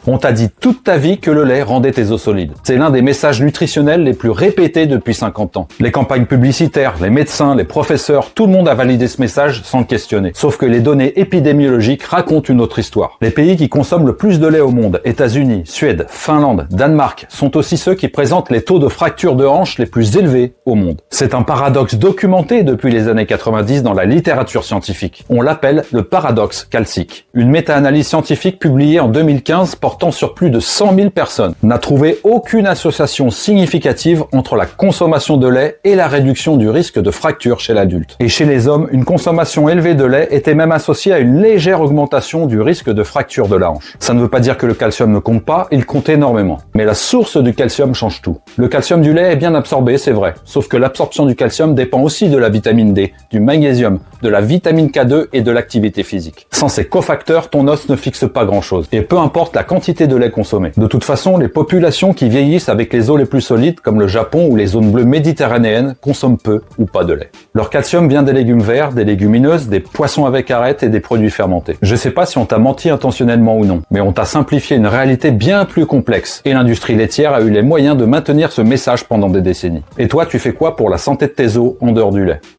On t'a dit toute ta vie que le lait rendait tes os solides. C'est l'un des messages nutritionnels les plus répétés depuis 50 ans. Les campagnes publicitaires, les médecins, les professeurs, tout le monde a validé ce message sans le questionner. Sauf que les données épidémiologiques racontent une autre histoire. Les pays qui consomment le plus de lait au monde, États-Unis, Suède, Finlande, Danemark, sont aussi ceux qui présentent les taux de fracture de hanche les plus élevés au monde. C'est un paradoxe documenté depuis les années 90 dans la littérature scientifique. On l'appelle le paradoxe calcique. Une méta-analyse scientifique publiée en 2015 portant sur plus de 100 000 personnes n'a trouvé aucune association significative entre la consommation de lait et la réduction du risque de fracture chez l'adulte. Et chez les hommes, une consommation élevée de lait était même associée à une légère augmentation du risque de fracture de la hanche. Ça ne veut pas dire que le calcium ne compte pas, il compte énormément. Mais la source du calcium change tout. Le calcium du lait est bien absorbé, c'est vrai. Sauf que l'absorption du calcium dépend aussi de la vitamine D, du magnésium, de la vitamine K2 et de l'activité physique. Sans ces cofacteurs, ton os ne fixe pas grand-chose. Et peu importe la quantité de lait consommée. De toute façon, les populations qui vieillissent avec les os les plus solides, comme le Japon ou les zones bleues méditerranéennes, consomment peu ou pas de lait. Leur calcium vient des légumes verts, des légumineuses, des poissons avec arêtes et des produits fermentés. Je sais pas si on t'a menti intentionnellement ou non, mais on t'a simplifié une réalité bien plus complexe. Et l'industrie laitière a eu les moyens de maintenir ce message pendant des décennies. Et toi, tu fais quoi pour la santé de tes os en dehors du lait ?